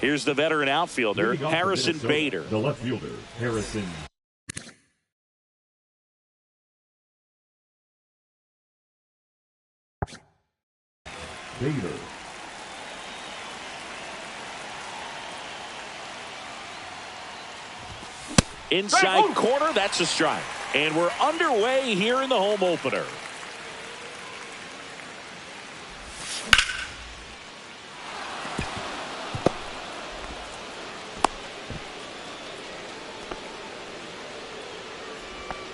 Here's the veteran outfielder, Harrison Bader. The left fielder, Harrison Bader. Inside corner, that's a strike. And we're underway here in the home opener.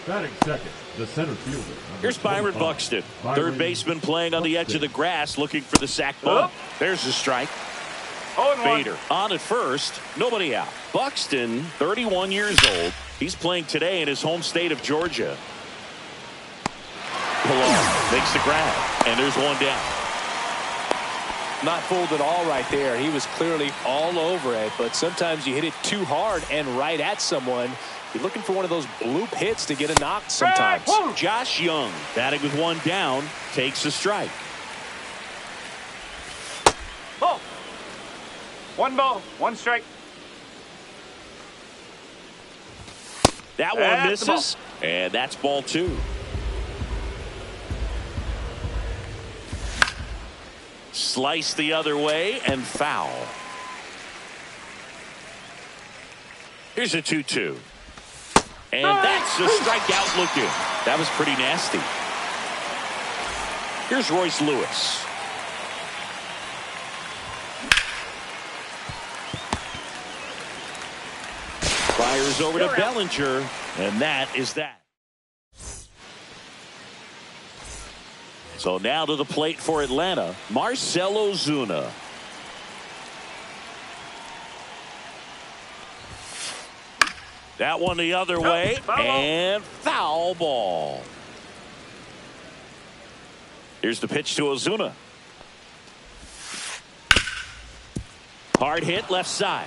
Batting second, the center fielder. Here's Byron Buxton, third baseman playing on the edge of the grass looking for the sac bunt. There's the strike. Bader on at first, nobody out. Buxton, 31 years old. He's playing today in his home state of Georgia. Pilar makes the grab, and there's one down. Not fooled at all right there. He was clearly all over it, but sometimes you hit it too hard and right at someone. You're looking for one of those bloop hits to get a knock sometimes. Josh Young, batting with one down, takes a strike. Ball. One ball, one strike. That one misses, and that's ball two. Slice the other way and foul. Here's a 2-2. And that's a strikeout looking. That was pretty nasty. Here's Royce Lewis. Fires over to Bellinger, and that is that. So now to the plate for Atlanta, Marcell Ozuna. That one the other way, and foul ball. Here's the pitch to Ozuna. Hard hit left side.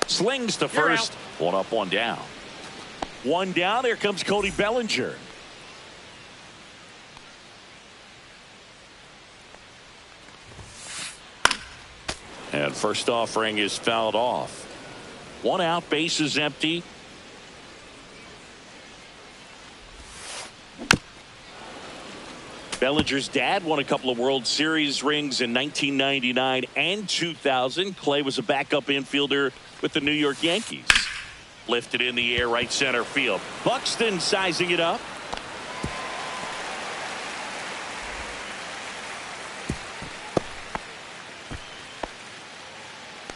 Slings to first. One up, one down. One down. Here comes Cody Bellinger. And first offering is fouled off. One out, base is empty. Bellinger's dad won a couple of World Series rings in 1999 and 2000. Clay was a backup infielder with the New York Yankees. Lifted in the air, right center field. Buxton sizing it up.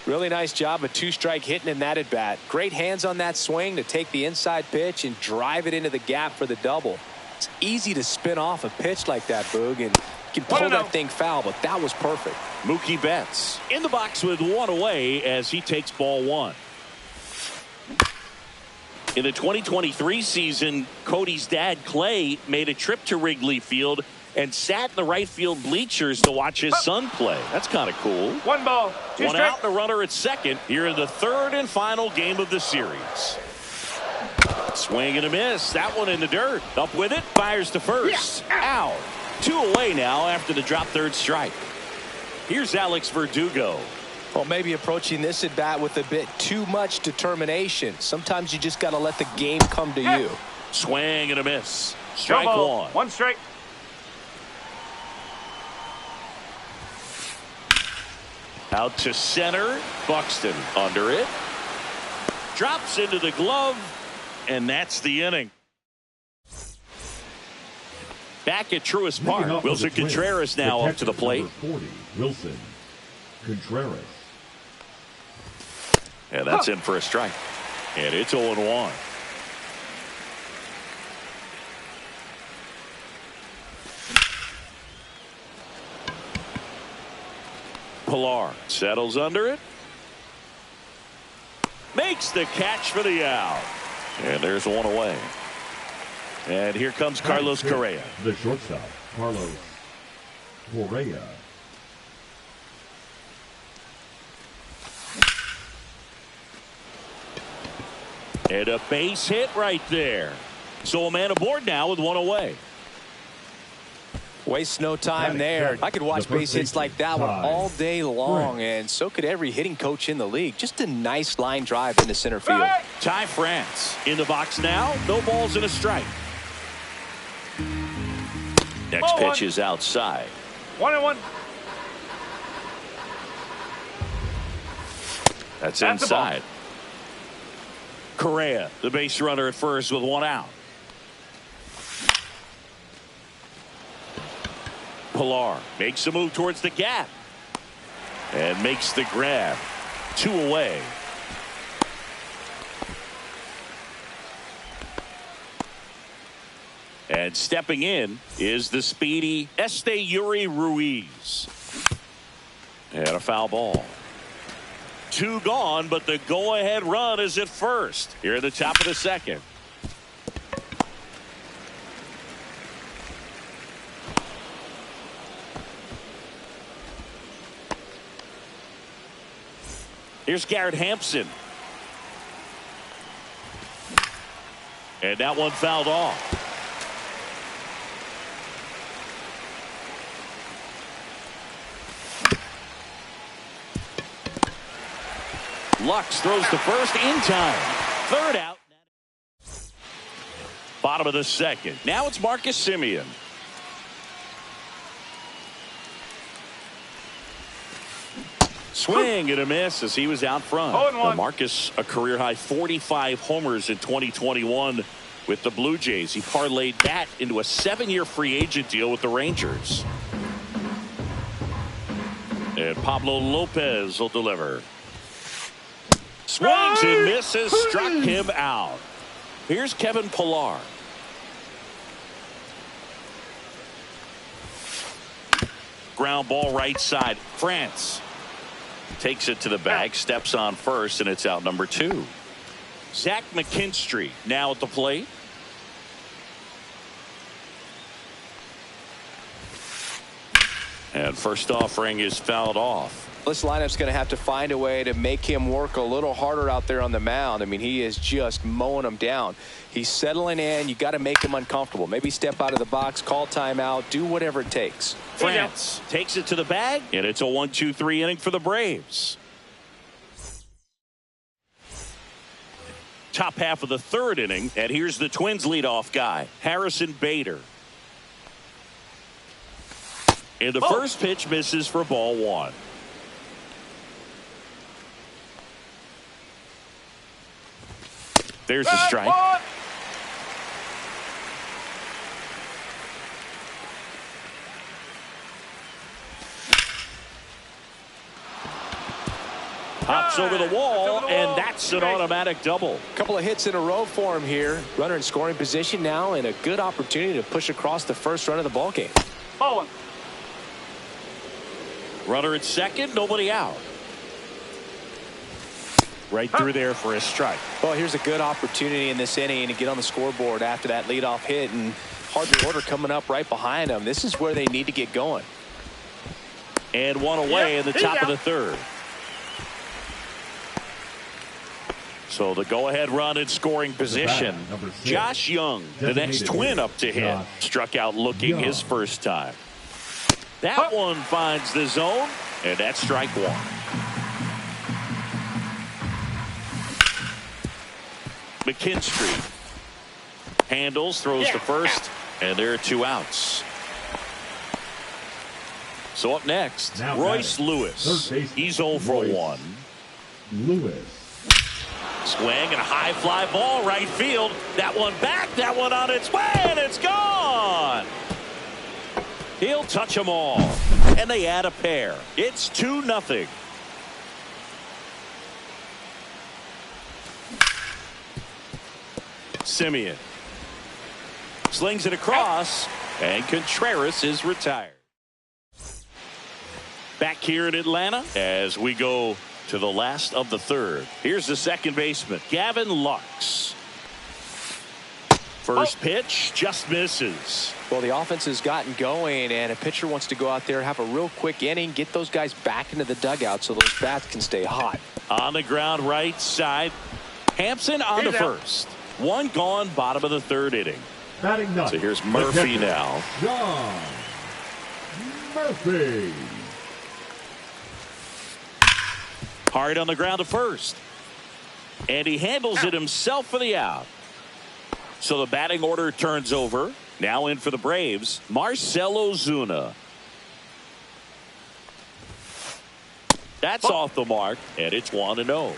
Really nice job of two-strike hitting in that at-bat. Great hands on that swing to take the inside pitch and drive it into the gap for the double. It's easy to spin off a pitch like that, Boog, and you can pull that thing foul, but that was perfect. Mookie Betts in the box with one away as he takes ball one. In the 2023 season, Cody's dad, Clay, made a trip to Wrigley Field and sat in the right field bleachers to watch his son play. That's kind of cool. One ball, two one strike. out, and a runner at second here in the third and final game of the series. Swing and a miss. That one in the dirt. Up with it. Fires to first. Out. Two away now after the drop third strike. Here's Alex Verdugo. Well, maybe approaching this at bat with a bit too much determination. Sometimes you just got to let the game come to you. Swing and a miss. Strike ball, one. one strike. Out to center. Buxton under it. Drops into the glove. And that's the inning. Back at Truist Park. Wilson Contreras now up to the plate. 40, Wilson Contreras. And that's in for a strike. And it's 0-1. Pilar settles under it. Makes the catch for the out. And there's one away. And here comes Carlos Correa. The shortstop, Carlos Correa. And a base hit right there. So a man aboard now with one away. Waste no time there. I could watch base hits like that one all day long, and so could every hitting coach in the league. Just a nice line drive into center field. Ty France in the box now. No balls and a strike. Next pitch is outside. 1-1. That's inside. Correa, the base runner at first with one out. Pilar makes a move towards the gap and makes the grab. 2 away. And stepping in is the speedy Esteury Ruiz. And a foul ball. 2 gone, but the go-ahead run is at first. Here at the top of the second. Here's Garrett Hampson. And that one fouled off. Lux throws to first in time. 3rd out. Bottom of the second. Now it's Marcus Semien. Swing and a miss as he was out front. Now Marcus, a career high 45 homers in 2021 with the Blue Jays. He parlayed that into a 7-year free agent deal with the Rangers. And Pablo Lopez will deliver. Swings and misses, struck him out. Here's Kevin Pilar. Ground ball right side. France takes it to the bag, steps on first, and it's out number 2. Zach McKinstry now at the plate. And first offering is fouled off. This lineup's going to have to find a way to make him work a little harder out there on the mound. I mean, he is just mowing them down. He's settling in. You got to make him uncomfortable. Maybe step out of the box, call timeout, do whatever it takes. France takes it to the bag, and it's a 1-2-3 inning for the Braves. Top half of the 3rd inning, and here's the Twins leadoff guy, Harrison Bader. And the first pitch misses for ball 1. There's the strike. Pops over the wall, and that's an automatic double. A couple of hits in a row for him here. Runner in scoring position now, and a good opportunity to push across the first run of the ball game. Runner at second, nobody out. Right through there for a strike. Well, here's a good opportunity in this inning to get on the scoreboard after that leadoff hit, and hard order coming up right behind them. This is where they need to get going. And one away in the top of the 3rd. So the go-ahead run in scoring position. Josh Young, the next Twin up to hit. Struck out looking his first time. That one finds the zone, and that's strike 1. McKinstry handles, throws to first, and there are 2 outs. So up next, Royce Lewis. He's 0 for 1. Lewis. Swing and a high fly ball right field. That one back, that one on its way, and it's gone. He'll touch them all, and they add a pair. It's 2-0. Semien slings it across, and Contreras is retired. Back here in Atlanta as we go to the last of the 3rd. Here's the second baseman, Gavin Lux. First pitch just misses. Well, the offense has gotten going, and a pitcher wants to go out there, have a real quick inning, get those guys back into the dugout so those bats can stay hot. On the ground right side, Hampson on the first. 1 gone, bottom of the 3rd inning. Batting ninth. So here's Murphy now. Murphy. Hard on the ground to first. And he handles it himself for the out. So the batting order turns over. Now in for the Braves, Marcell Ozuna. That's off the mark, and it's 1-0.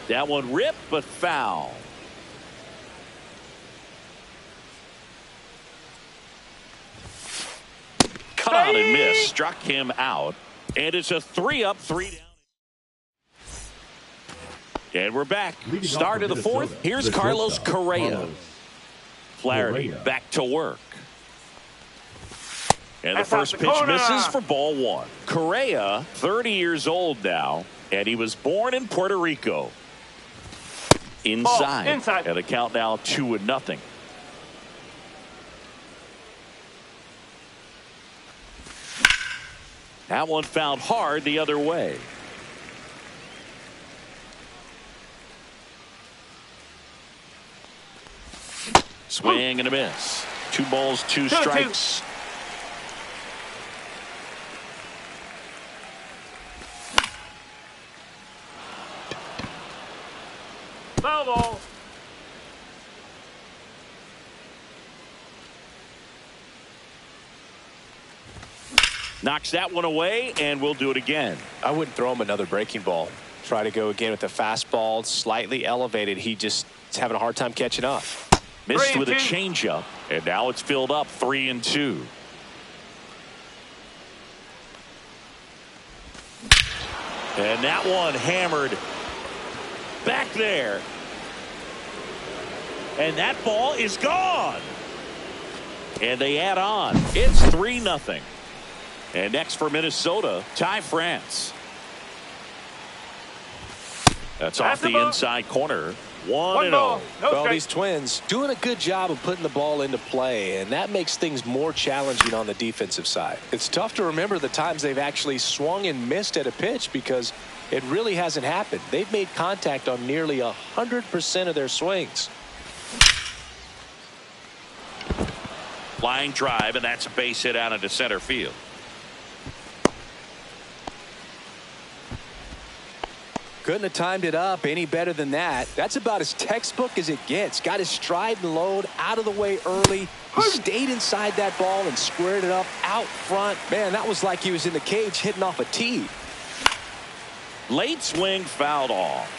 That one ripped, but foul. Cut on and missed. Struck him out. And it's a 3-up, 3-down. And we're back. Start of the fourth. Here's Carlos Correa. Flaherty back to work. And the first pitch misses for ball one. Correa, 30 years old now, and he was born in Puerto Rico. Inside. And the count now 2-0. That one found hard the other way. Swing and a miss. 2 balls, 2 strikes. Foul ball. Knocks that one away, and we'll do it again. I wouldn't throw him another breaking ball. Try to go again with the fastball, slightly elevated. He just is having a hard time catching up. Missed with a changeup, and now it's filled up 3-2. And that one hammered back there. And that ball is gone. And they add on. It's 3-0. And next for Minnesota, Ty France. That's off the inside corner. 1-0. Well, these Twins doing a good job of putting the ball into play, and that makes things more challenging on the defensive side. It's tough to remember the times they've actually swung and missed at a pitch because it really hasn't happened. They've made contact on nearly 100% of their swings. Line drive, and that's a base hit out into center field. Couldn't have timed it up any better than that. That's about as textbook as it gets. Got his stride and load out of the way early. He stayed inside that ball and squared it up out front. Man, that was like he was in the cage hitting off a tee. Late swing fouled off.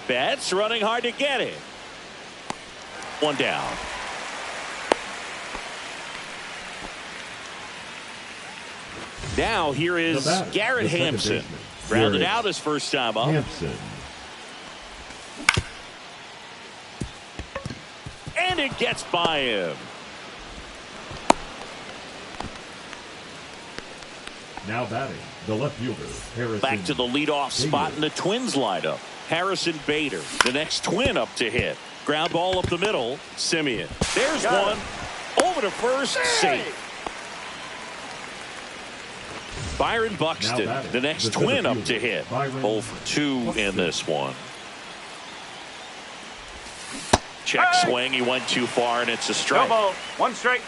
Betts running hard to get it. One down. Now here is Garrett Hampson. Grounded out his first time up. Hampson. And it gets by him. Now batting, the left fielder, Harrison. Back to the leadoff spot in the Twins lineup. Harrison Bader, the next Twin up to hit. Ground ball up the middle. Simeon. There's one. Over to first. Safe. Byron Buxton, the next Twin up to hit. 0 for 2 in this one. Check swing. He went too far, and it's a strike. No ball. 1 strike.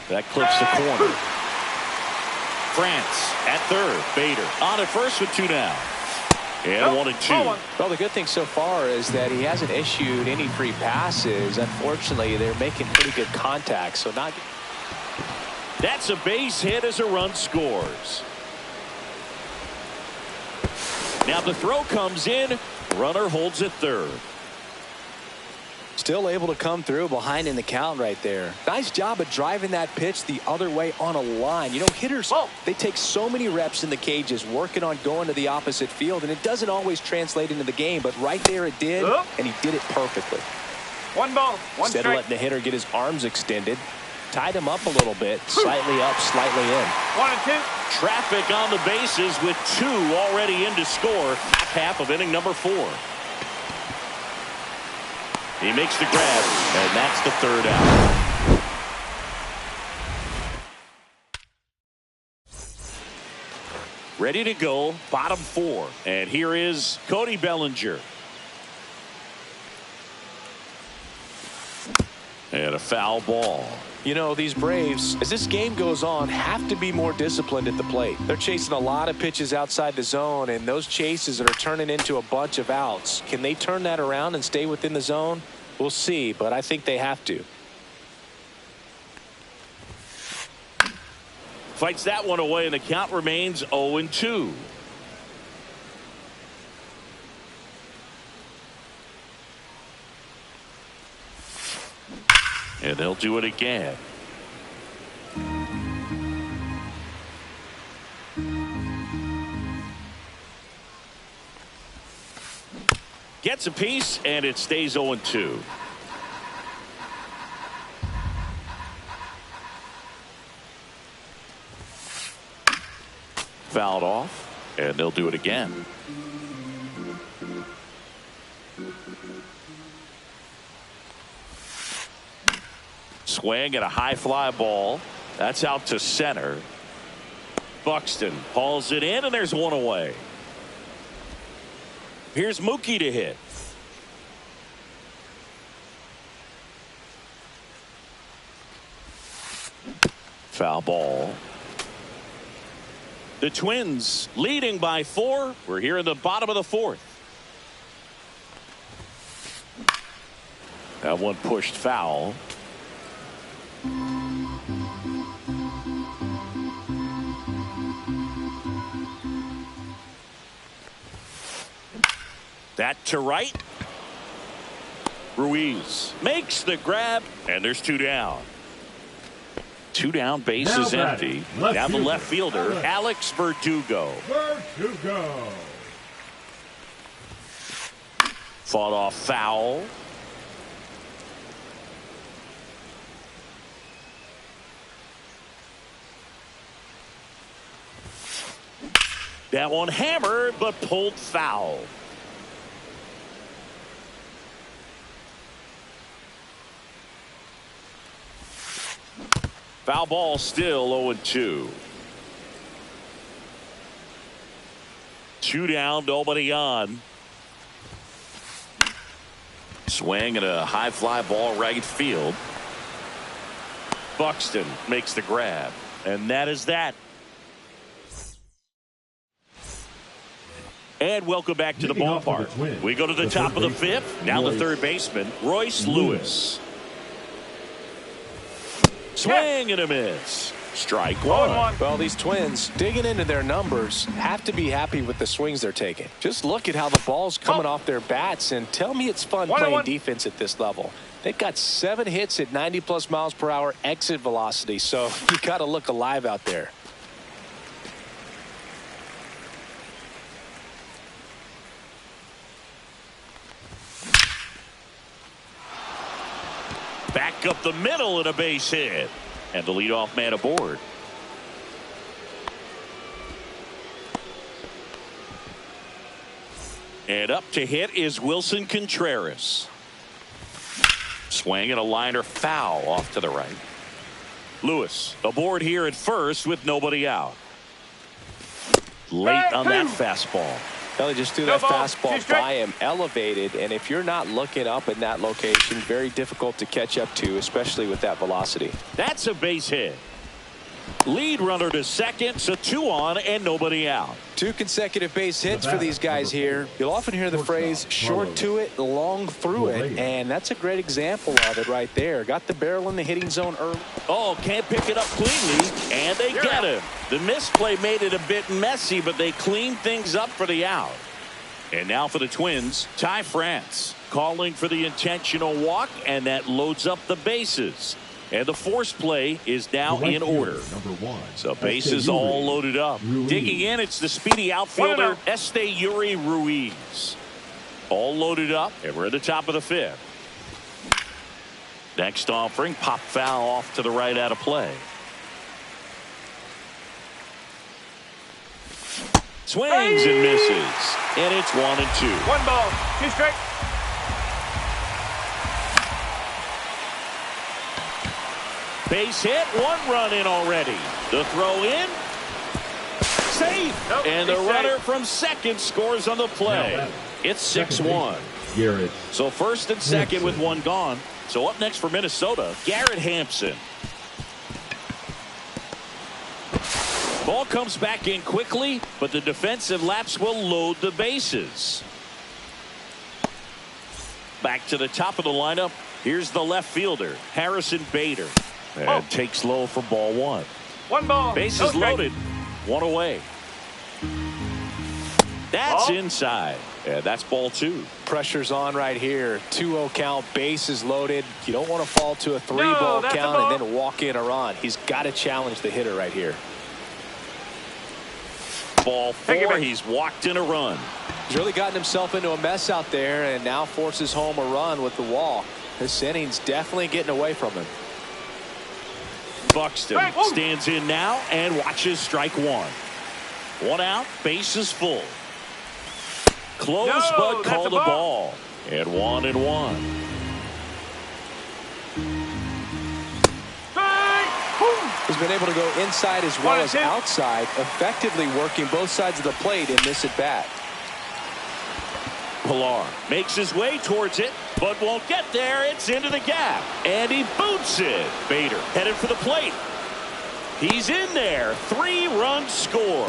That clips the corner. France at third. Bader on at first with 2 down. And 1-2. Well, the good thing so far is that he hasn't issued any free passes. Unfortunately, they're making pretty good contact, so not. That's a base hit as a run scores. Now the throw comes in. Runner holds at third. Still able to come through behind in the count right there. Nice job of driving that pitch the other way on a line. You know, hitters, they take so many reps in the cages working on going to the opposite field, and it doesn't always translate into the game, but right there it did, and he did it perfectly. 1 ball, 1 Instead strike. of letting the hitter get his arms extended, tied him up a little bit, slightly up, slightly in. 1-2. Traffic on the bases with 2 already in to score. Back half of inning number 4. He makes the grab, and that's the 3rd out. Ready to go, bottom 4. And here is Cody Bellinger. And a foul ball. You know, these Braves, as this game goes on, have to be more disciplined at the plate. They're chasing a lot of pitches outside the zone, and those chases are turning into a bunch of outs. Can they turn that around and stay within the zone? We'll see, but I think they have to. Fights that one away, and the count remains 0-2. And they'll do it again. Gets a piece, and it stays 0-2. Fouled off, and they'll do it again. Swing at a high fly ball. That's out to center. Buxton hauls it in, and there's one away. Here's Mookie to hit. Foul ball. The Twins leading by 4. We're here in the bottom of the 4th. That one pushed foul. That to right. Ruiz makes the grab, and there's 2 down. 2 down, bases empty. Down the left fielder, Alex Verdugo. Fought off foul. That one hammered, but pulled foul. Foul ball, still 0-2. 2 down, nobody on. Swing at a high fly ball right field. Buxton makes the grab, and that is that. And welcome back to the ballpark. We go to the top of the 5th. Now the 3rd baseman, Royce Lewis. Swing and a miss. Strike 1. Well, these Twins, digging into their numbers, have to be happy with the swings they're taking. Just look at how the ball's coming off their bats, and tell me it's fun playing defense at this level. They've got 7 hits at 90+ miles per hour exit velocity, so you got to look alive out there. Back up the middle and a base hit. And the leadoff man aboard. And up to hit is Wilson Contreras. Swing and a liner foul off to the right. Lewis aboard here at first with nobody out. Late on that fastball. Well, he just threw that fastball by him, elevated, and if you're not looking up in that location, very difficult to catch up to, especially with that velocity. That's a base hit. Lead runner to second, so 2 on and nobody out. 2 consecutive base hits for these guys here. You'll often hear the phrase short to it, long through it, and that's a great example of it right there. Got the barrel in the hitting zone early. Oh, can't pick it up cleanly, and they get him. The misplay made it a bit messy, but they cleaned things up for the out. And now for the Twins, Ty France calling for the intentional walk, and that loads up the bases. And the force play is now in order. So bases all loaded up. Digging in, it's the speedy outfielder, Esteury Ruiz. All loaded up, and we're at the top of the 5th. Next offering, pop foul off to the right out of play. Swings and misses. And it's 1-2. 1 ball, 2 strike. Base hit, 1 run in already. The throw in. Safe. Nope, and the he's runner safe. from second scores on the play. It's 6-1. Garrett. So first and second with Hampson. 1 gone. So up next for Minnesota, Garrett Hampson. Ball comes back in quickly, but the defensive laps will load the bases. Back to the top of the lineup. Here's the left fielder, Harrison Bader. And takes low for ball 1. 1 ball. Bases no strike. loaded. 1 away. That's Ball. inside. And that's ball 2. Pressure's on right here. 2-0 count, bases loaded. You don't want to fall to a 3-ball that's a count ball. and then walk in a run. He's got to challenge the hitter right here. Ball Take it 4. back. He's walked in a run. He's really gotten himself into a mess out there and now forces home a run with the walk. This inning's definitely getting away from him. Buxton Hey, whoa. stands in now and watches strike 1. 1 out, bases full. Close, No, but that's called a a ball. ball. And 1-1. Strike. Woo. He's been able to go inside as well as 1-2. outside, effectively working both sides of the plate in this at bat. Pilar makes his way towards it, but won't get there. It's into the gap, and he boots it. Bader headed for the plate. He's in there. 3-run score.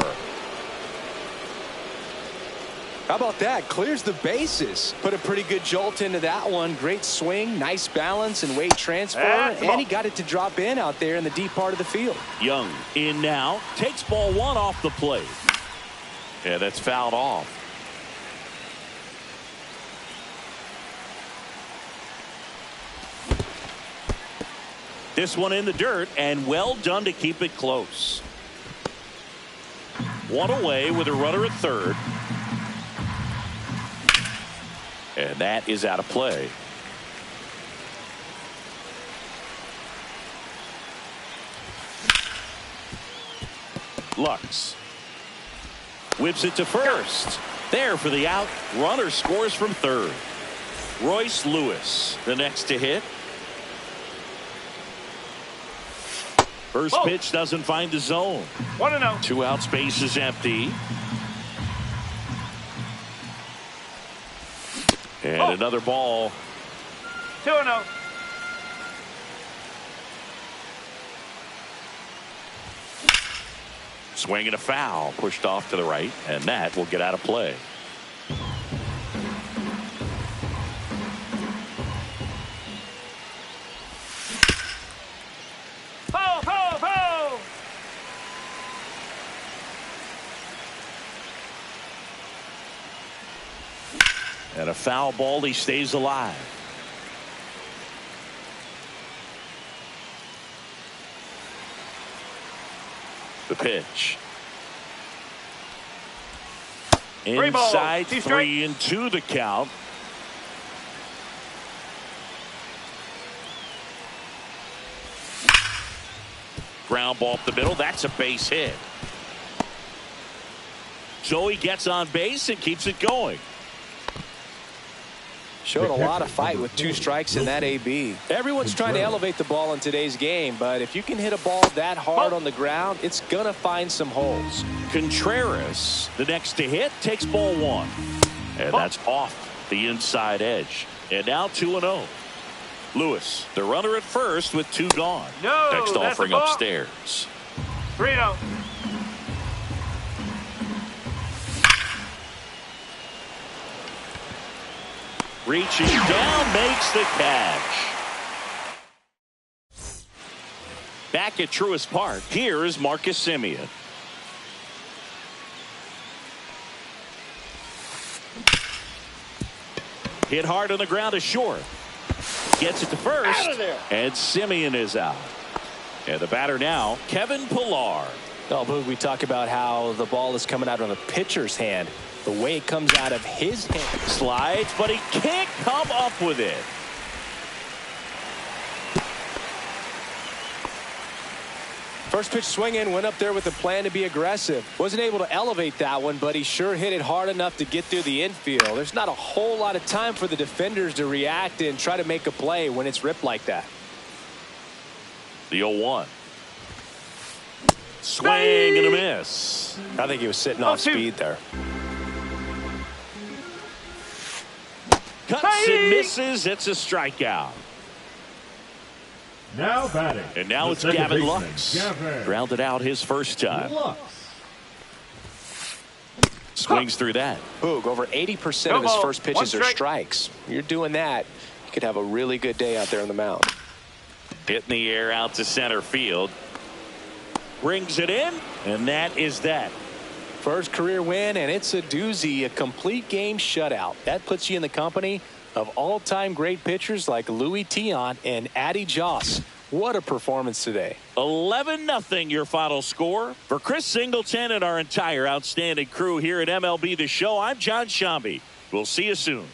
How about that? Clears the bases. Put a pretty good jolt into that one. Great swing, nice balance and weight transfer, That's the ball. and he got it to drop in out there in the deep part of the field. Young in now, takes ball 1 off the plate. Yeah, that's fouled off. This one in the dirt, and well done to keep it close. 1 away with a runner at third. And that is out of play. Lux whips it to first. There for the out. Runner scores from third. Royce Lewis, the next to hit. First pitch doesn't find the zone. 1-0. 2 outs, base is empty. And another ball. 2-0. Swing and a foul, pushed off to the right, and that will get out of play. Ho, ho, ho. And a foul ball, he stays alive. The pitch. 3 balls, Inside 2 strike. 3-2 the count. Ground ball up the middle. That's a base hit. So he gets on base and keeps it going. Showed a lot of fight with 2 strikes in that AB. Everyone's trying to elevate the ball in today's game, but if you can hit a ball that hard on the ground, it's going to find some holes. Contreras, the next to hit, takes ball 1. And that's off the inside edge. And now 2-0. Lewis, the runner at first with 2 gone. No, next that's offering a ball. upstairs. 3-0. Reaching down, makes the catch. Back at Truist Park, here is Marcus Semien. Hit hard on the ground to short. Gets it to first. Out of there. And Semien is out. And the batter now, Kevin Pilar. Oh, Boog, we talk about how the ball is coming out of a pitcher's hand. The way it comes out of his hand. Slides, but he can't come up with it. First pitch swinging, went up there with a plan to be aggressive. Wasn't able to elevate that one, but he sure hit it hard enough to get through the infield. There's not a whole lot of time for the defenders to react and try to make a play when it's ripped like that. The 0-1. Swing and a miss. I think he was sitting off speed there. Cuts and misses. It's a strikeout. Now batting. And now the it's second Gavin baseman, Lux. Gavin Grounded out his first time. Lux. Swings through that. Boog, over 80% No of his ball. first pitches One are strike. strikes. You're doing that, you could have a really good day out there on the mound. Hit in the air out to center field. Brings it in, and that is that. First career win, and it's a doozy, a complete game shutout. That puts you in the company of all-time great pitchers like Louis Tiant and Addy Joss. What a performance today. 11-0 your final score. For Chris Singleton and our entire outstanding crew here at MLB The Show, I'm John Shambi. We'll see you soon.